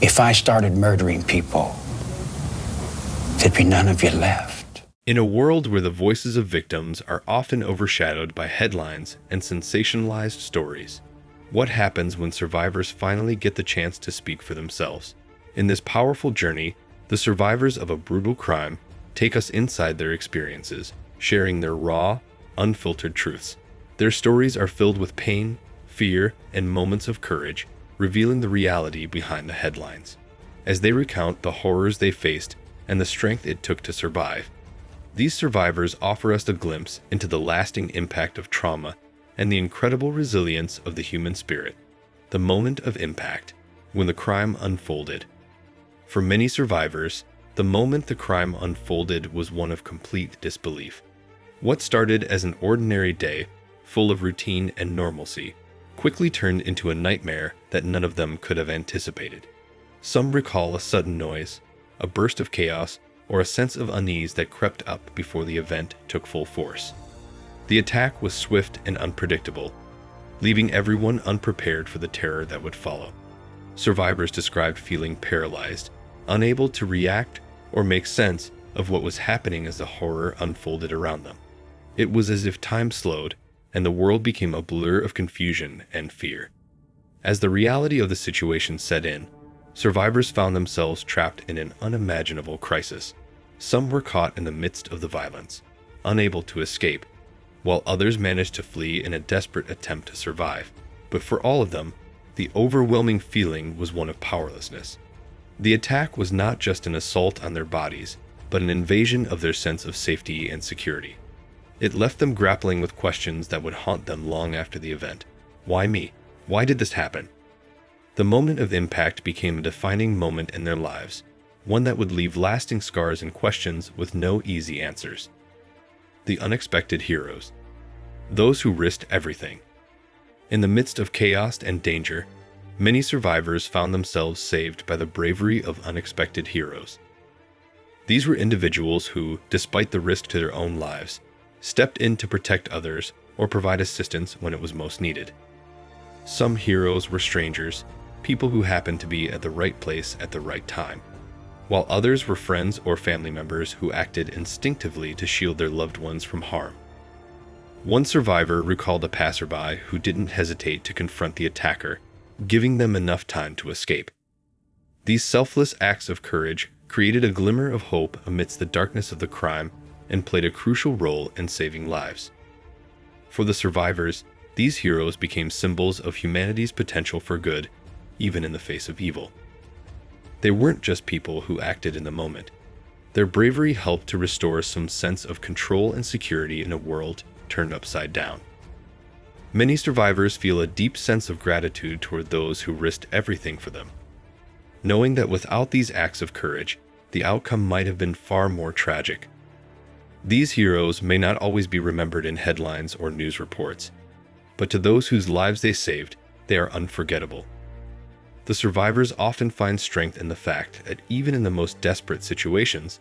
If I started murdering people, there'd be none of you left. In a world where the voices of victims are often overshadowed by headlines and sensationalized stories, what happens when survivors finally get the chance to speak for themselves? In this powerful journey, the survivors of a brutal crime take us inside their experiences, sharing their raw, unfiltered truths. Their stories are filled with pain, fear, and moments of courage, revealing the reality behind the headlines. As they recount the horrors they faced and the strength it took to survive, these survivors offer us a glimpse into the lasting impact of trauma and the incredible resilience of the human spirit. The moment of impact, when the crime unfolded. For many survivors, the moment the crime unfolded was one of complete disbelief. What started as an ordinary day, full of routine and normalcy, quickly turned into a nightmare that none of them could have anticipated. Some recall a sudden noise, a burst of chaos, or a sense of unease that crept up before the event took full force. The attack was swift and unpredictable, leaving everyone unprepared for the terror that would follow. Survivors described feeling paralyzed, unable to react or make sense of what was happening as the horror unfolded around them. It was as if time slowed and the world became a blur of confusion and fear. As the reality of the situation set in, survivors found themselves trapped in an unimaginable crisis. Some were caught in the midst of the violence, unable to escape, while others managed to flee in a desperate attempt to survive. But for all of them, the overwhelming feeling was one of powerlessness. The attack was not just an assault on their bodies, but an invasion of their sense of safety and security. It left them grappling with questions that would haunt them long after the event. Why me? Why did this happen? The moment of impact became a defining moment in their lives, one that would leave lasting scars and questions with no easy answers. The unexpected heroes. Those who risked everything. In the midst of chaos and danger, many survivors found themselves saved by the bravery of unexpected heroes. These were individuals who, despite the risk to their own lives, stepped in to protect others or provide assistance when it was most needed. Some heroes were strangers, people who happened to be at the right place at the right time, while others were friends or family members who acted instinctively to shield their loved ones from harm. One survivor recalled a passerby who didn't hesitate to confront the attacker, giving them enough time to escape. These selfless acts of courage created a glimmer of hope amidst the darkness of the crime and played a crucial role in saving lives. For the survivors, these heroes became symbols of humanity's potential for good, even in the face of evil. They weren't just people who acted in the moment. Their bravery helped to restore some sense of control and security in a world turned upside down. Many survivors feel a deep sense of gratitude toward those who risked everything for them, knowing that without these acts of courage, the outcome might have been far more tragic. These heroes may not always be remembered in headlines or news reports, but to those whose lives they saved, they are unforgettable. The survivors often find strength in the fact that even in the most desperate situations,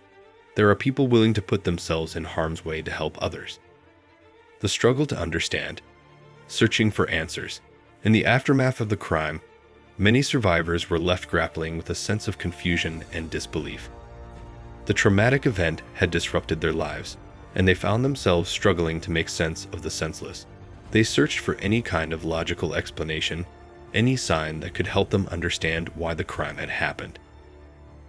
there are people willing to put themselves in harm's way to help others. The struggle to understand, searching for answers. In the aftermath of the crime, many survivors were left grappling with a sense of confusion and disbelief. The traumatic event had disrupted their lives, and they found themselves struggling to make sense of the senseless. They searched for any kind of logical explanation, any sign that could help them understand why the crime had happened.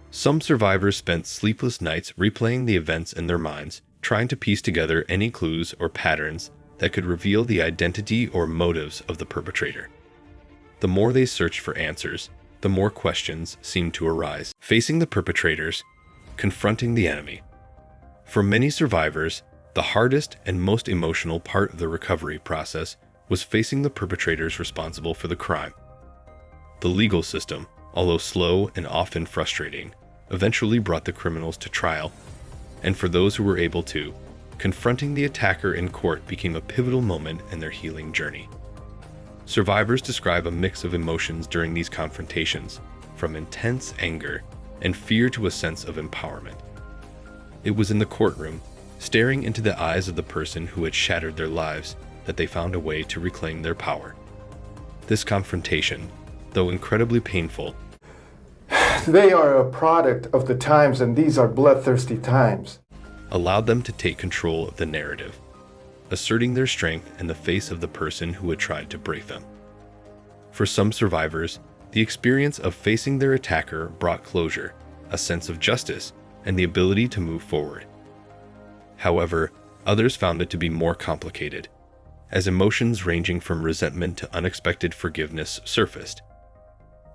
Some survivors spent sleepless nights replaying the events in their minds, trying to piece together any clues or patterns that could reveal the identity or motives of the perpetrator. The more they searched for answers, the more questions seemed to arise. Facing the perpetrators, confronting the enemy. For many survivors, the hardest and most emotional part of the recovery process was facing the perpetrators responsible for the crime. The legal system, although slow and often frustrating, eventually brought the criminals to trial, and for those who were able to, confronting the attacker in court became a pivotal moment in their healing journey. Survivors describe a mix of emotions during these confrontations, from intense anger and fear to a sense of empowerment. It was in the courtroom, staring into the eyes of the person who had shattered their lives, that they found a way to reclaim their power. This confrontation, though incredibly painful, They are a product of the times, and these are bloodthirsty times. allowed them to take control of the narrative, asserting their strength in the face of the person who had tried to break them. For some survivors, the experience of facing their attacker brought closure, a sense of justice, and the ability to move forward. However, others found it to be more complicated, as emotions ranging from resentment to unexpected forgiveness surfaced.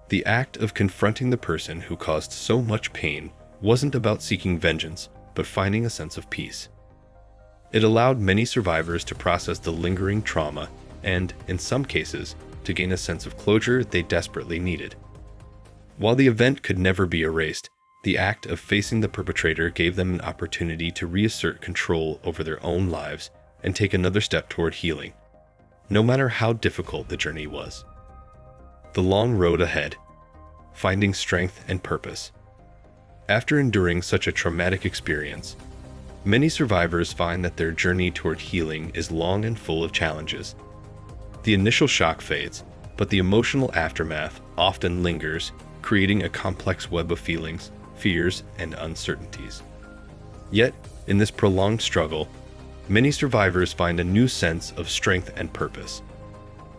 The act of confronting the person who caused so much pain wasn't about seeking vengeance, but finding a sense of peace. It allowed many survivors to process the lingering trauma and, in some cases, to gain a sense of closure they desperately needed. While the event could never be erased, the act of facing the perpetrator gave them an opportunity to reassert control over their own lives and take another step toward healing, no matter how difficult the journey was. The long road ahead, finding strength and purpose. After enduring such a traumatic experience, many survivors find that their journey toward healing is long and full of challenges. The initial shock fades, but the emotional aftermath often lingers, creating a complex web of feelings, fears, and uncertainties. Yet, in this prolonged struggle, many survivors find a new sense of strength and purpose.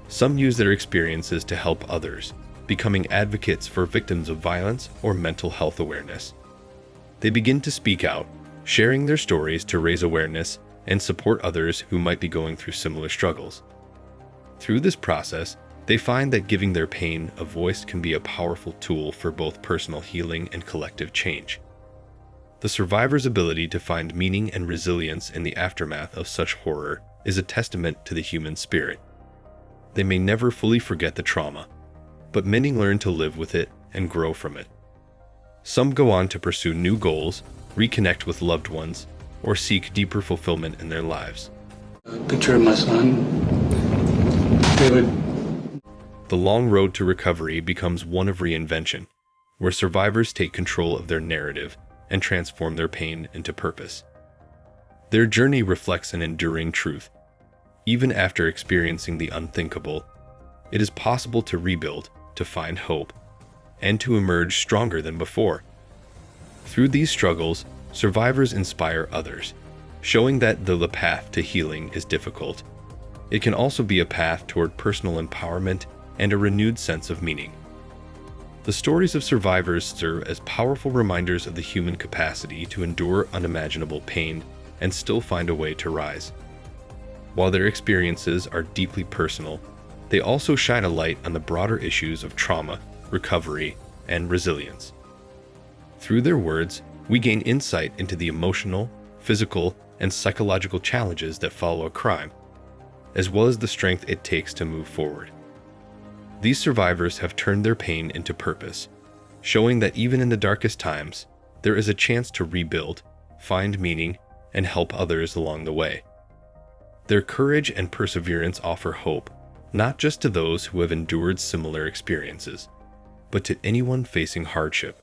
Some use their experiences to help others, becoming advocates for victims of violence or mental health awareness. They begin to speak out, sharing their stories to raise awareness and support others who might be going through similar struggles. Through this process, they find that giving their pain a voice can be a powerful tool for both personal healing and collective change. The survivor's ability to find meaning and resilience in the aftermath of such horror is a testament to the human spirit. They may never fully forget the trauma, but many learn to live with it and grow from it. Some go on to pursue new goals, reconnect with loved ones, or seek deeper fulfillment in their lives. A picture of my son, David. The long road to recovery becomes one of reinvention, where survivors take control of their narrative and transform their pain into purpose. Their journey reflects an enduring truth. Even after experiencing the unthinkable, it is possible to rebuild, to find hope, and to emerge stronger than before. Through these struggles, survivors inspire others, showing that though the path to healing is difficult, it can also be a path toward personal empowerment and a renewed sense of meaning. The stories of survivors serve as powerful reminders of the human capacity to endure unimaginable pain and still find a way to rise. While their experiences are deeply personal, they also shine a light on the broader issues of trauma, recovery, and resilience. Through their words, we gain insight into the emotional, physical, and psychological challenges that follow a crime, as well as the strength it takes to move forward. These survivors have turned their pain into purpose, showing that even in the darkest times, there is a chance to rebuild, find meaning, and help others along the way. Their courage and perseverance offer hope, not just to those who have endured similar experiences, but to anyone facing hardship.